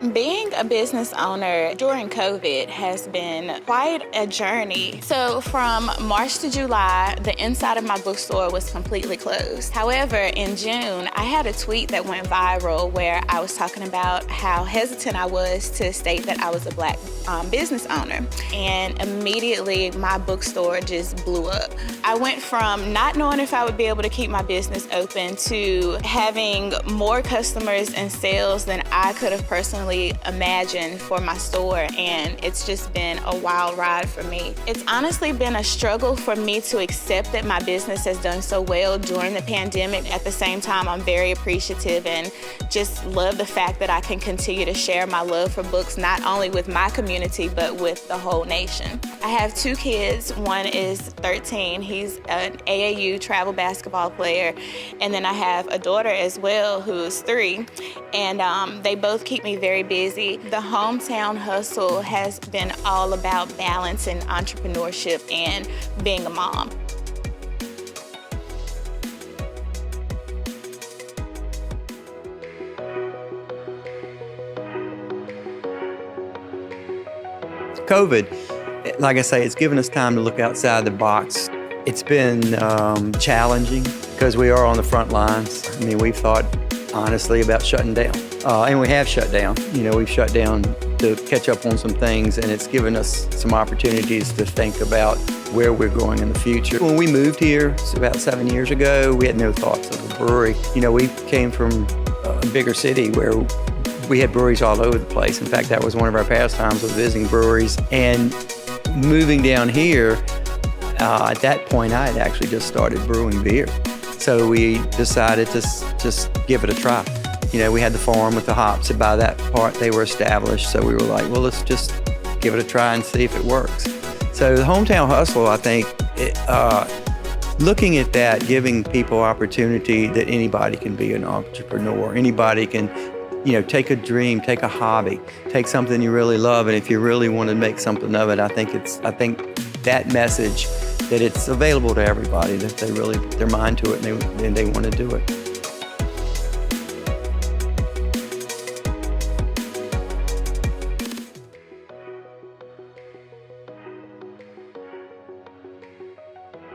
Being a business owner during COVID has been quite a journey. So from March to July, the inside of my bookstore was completely closed. However, in June, I had a tweet that went viral where I was talking about how hesitant I was to state that I was a Black business owner. And immediately my bookstore just blew up. I went from not knowing if I would be able to keep my business open to having more customers and sales than I could have personally imagined for my store, and it's just been a wild ride for me. It's honestly been a struggle for me to accept that my business has done so well during the pandemic. At the same time, I'm very appreciative and just love the fact that I can continue to share my love for books, not only with my community, but with the whole nation. I have 2 kids. One is 13. He's an AAU travel basketball player. And then I have a daughter as well who's 3. And they both keep me very busy. The hometown hustle has been all about balance and entrepreneurship and being a mom. COVID, like I say, it's given us time to look outside the box. It's been challenging because we are on the front lines. I mean, we've thought honestly about shutting down, and we have shut down. You know, we've shut down to catch up on some things, and it's given us some opportunities to think about where we're going in the future. When we moved here about 7 years ago, we had no thoughts of a brewery. You know, we came from a bigger city where we had breweries all over the place. In fact, that was one of our pastimes, was visiting breweries. And moving down here, at that point, I had actually just started brewing beer. So we decided to just give it a try. You know, we had the farm with the hops, and by that part, they were established. So we were like, well, let's just give it a try and see if it works. So the hometown hustle, I think, looking at that, giving people opportunity that anybody can be an entrepreneur. Anybody can, you know, take a dream, take a hobby, take something you really love, and if you really want to make something of it, I think that message that it's available to everybody, that they really put their mind to it and they want to do it.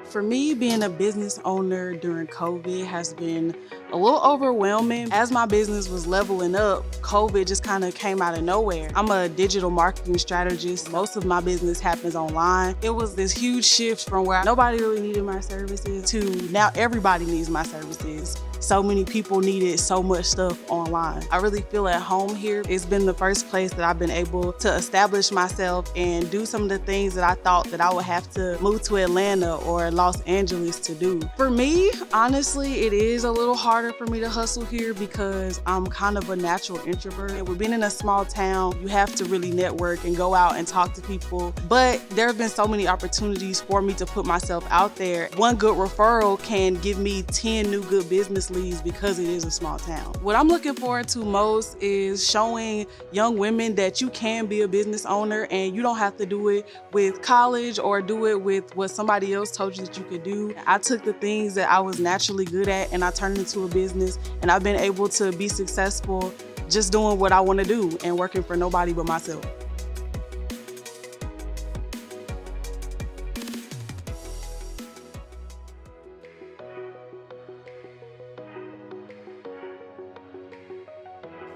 For me, being a business owner during COVID has been a little overwhelming. As my business was leveling up, COVID just kind of came out of nowhere. I'm a digital marketing strategist. Most of my business happens online. It was this huge shift from where nobody really needed my services to now everybody needs my services. So many people needed so much stuff online. I really feel at home here. It's been the first place that I've been able to establish myself and do some of the things that I thought that I would have to move to Atlanta or Los Angeles to do. For me, honestly, it is a little harder for me to hustle here because I'm kind of a natural introvert. And we've been in a small town, you have to really network and go out and talk to people. But there have been so many opportunities for me to put myself out there. One good referral can give me 10 new good business leads because it is a small town. What I'm looking forward to most is showing young women that you can be a business owner and you don't have to do it with college or do it with what somebody else told you that you could do. I took the things that I was naturally good at and I turned it into a business, and I've been able to be successful just doing what I want to do and working for nobody but myself.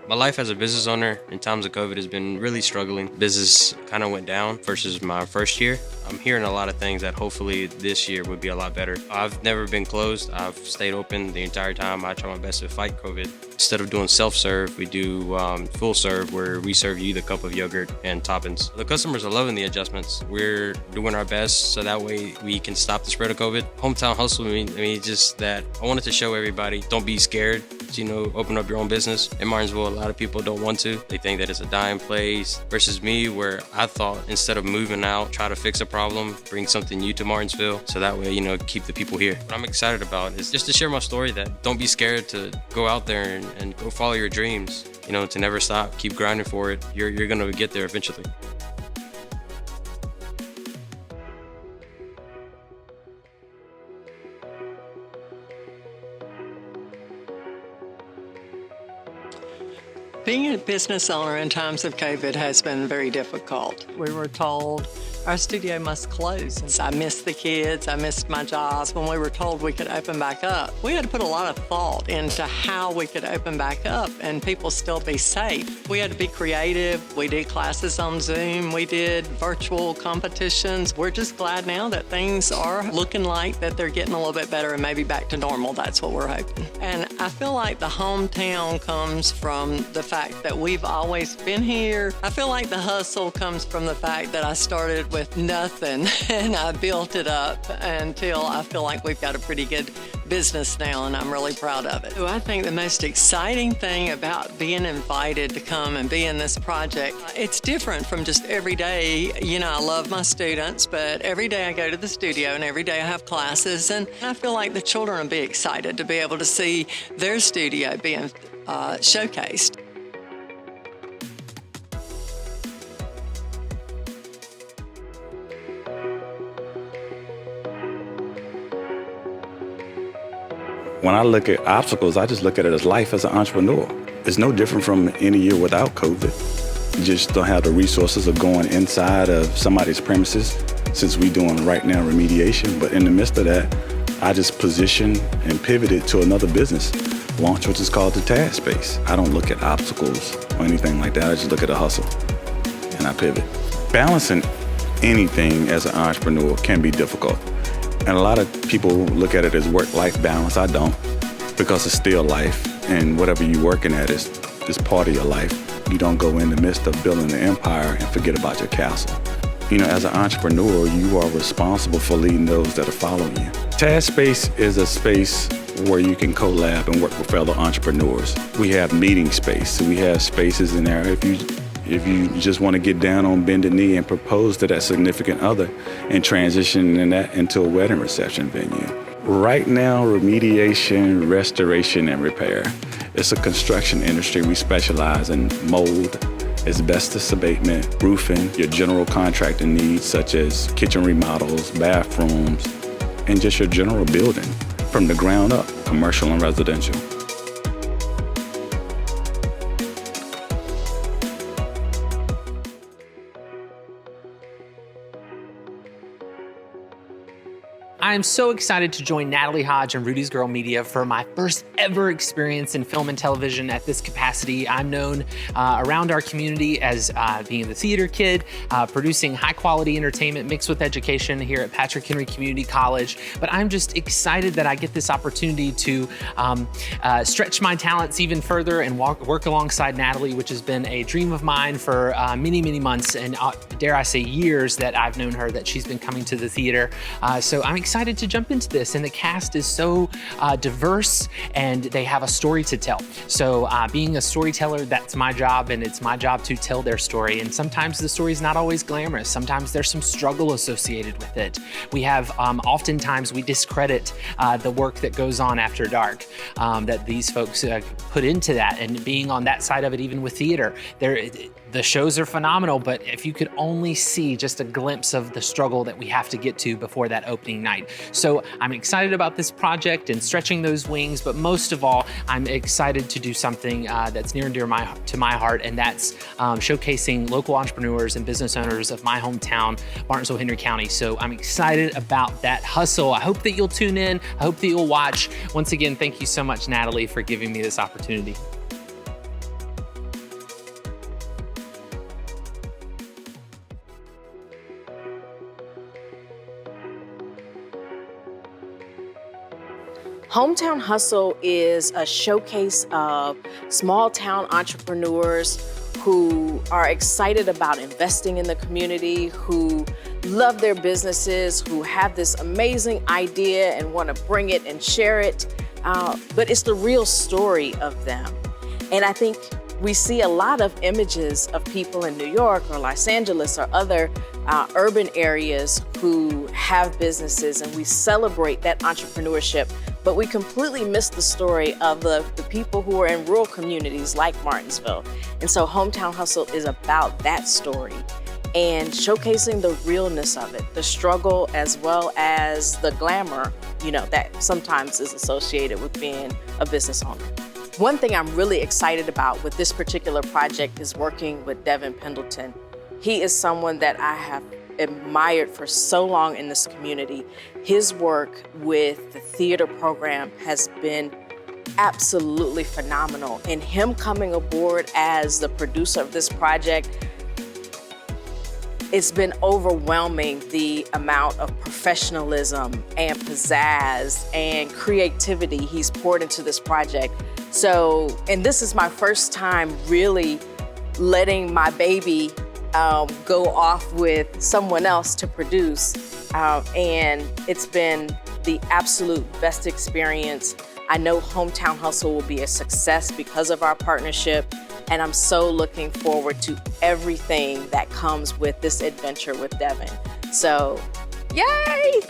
My life as a business owner in times of COVID has been really struggling. Business kind of went down versus my first year. I'm hearing a lot of things that hopefully this year would be a lot better. I've never been closed. I've stayed open the entire time. I try my best to fight COVID. Instead of doing self-serve, we do full serve, where we serve you the cup of yogurt and toppings. The customers are loving the adjustments. We're doing our best so that way we can stop the spread of COVID. Hometown hustle, I mean, just that I wanted to show everybody, don't be scared. You know, open up your own business. In Martinsville, a lot of people don't want to. They think that it's a dying place. Versus me, where I thought instead of moving out, try to fix a problem, bring something new to Martinsville, so that way, you know, keep the people here. What I'm excited about is just to share my story, that don't be scared to go out there and go follow your dreams. You know, to never stop, keep grinding for it. You're gonna get there eventually. Being a business owner in times of COVID has been very difficult. We were told our studio must close. I missed the kids, I missed my jobs. When we were told we could open back up, we had to put a lot of thought into how we could open back up and people still be safe. We had to be creative. We did classes on Zoom. We did virtual competitions. We're just glad now that things are looking like that they're getting a little bit better and maybe back to normal. That's what we're hoping. And I feel like the hometown comes from the fact that we've always been here. I feel like the hustle comes from the fact that I started with nothing and I built it up until I feel like we've got a pretty good business now, and I'm really proud of it. So I think the most exciting thing about being invited to come and be in this project, it's different from just every day. You know, I love my students, but every day I go to the studio and every day I have classes, and I feel like the children will be excited to be able to see their studio being showcased. When I look at obstacles, I just look at it as life as an entrepreneur. It's no different from any year without COVID. You just don't have the resources of going inside of somebody's premises, since we're doing right now remediation. But in the midst of that, I just positioned and pivoted to another business, launch which is called the TAD space. I don't look at obstacles or anything like that. I just look at a hustle and I pivot. Balancing anything as an entrepreneur can be difficult. And a lot of people look at it as work-life balance. I don't, because it's still life, and whatever you're working at is part of your life. You don't go in the midst of building an empire and forget about your castle. You know, as an entrepreneur, you are responsible for leading those that are following you. TAD Space is a space where you can collab and work with fellow entrepreneurs. We have meeting space, so we have spaces in there. If you just want to get down on bended knee and propose to that significant other and transition that into a wedding reception venue. Right now, remediation, restoration, and repair. It's a construction industry. We specialize in mold, asbestos abatement, roofing, your general contracting needs such as kitchen remodels, bathrooms, and just your general building from the ground up, commercial and residential. I am so excited to join Natalie, Hodge, and Rudy's Girl Media for my first ever experience in film and television at this capacity. I'm known around our community as being the theater kid, producing high quality entertainment mixed with education here at Patrick Henry Community College. But I'm just excited that I get this opportunity to stretch my talents even further and work alongside Natalie, which has been a dream of mine for many, many months, and dare I say years that I've known her, that she's been coming to the theater. So I'm excited to jump into this, and the cast is so diverse and they have a story to tell. So being a storyteller, that's my job, and it's my job to tell their story. And sometimes the story is not always glamorous. Sometimes there's some struggle associated with it. We have oftentimes we discredit the work that goes on after dark, that these folks put into that, and being on that side of it, even with theater, the shows are phenomenal, but if you could only see just a glimpse of the struggle that we have to get to before that opening night. So I'm excited about this project and stretching those wings, but most of all, I'm excited to do something that's near and dear to my heart, and that's showcasing local entrepreneurs and business owners of my hometown, Martinsville, Henry County. So I'm excited about that hustle. I hope that you'll tune in. I hope that you'll watch. Once again, thank you so much, Natalie, for giving me this opportunity. Hometown Hustle is a showcase of small town entrepreneurs who are excited about investing in the community, who love their businesses, who have this amazing idea and want to bring it and share it. But it's the real story of them. And I think we see a lot of images of people in New York or Los Angeles or other urban areas who have businesses, and we celebrate that entrepreneurship, but we completely miss the story of the people who are in rural communities like Martinsville. And so Hometown Hustle is about that story and showcasing the realness of it, the struggle as well as the glamour, you know, that sometimes is associated with being a business owner. One thing I'm really excited about with this particular project is working with Devin Pendleton. He is someone that I have admired for so long in this community. His work with the theater program has been absolutely phenomenal. And him coming aboard as the producer of this project, it's been overwhelming, the amount of professionalism and pizzazz and creativity he's poured into this project. So, and this is my first time really letting my baby go off with someone else to produce. And it's been the absolute best experience. I know Hometown Hustle will be a success because of our partnership, and I'm so looking forward to everything that comes with this adventure with Devin. So, yay!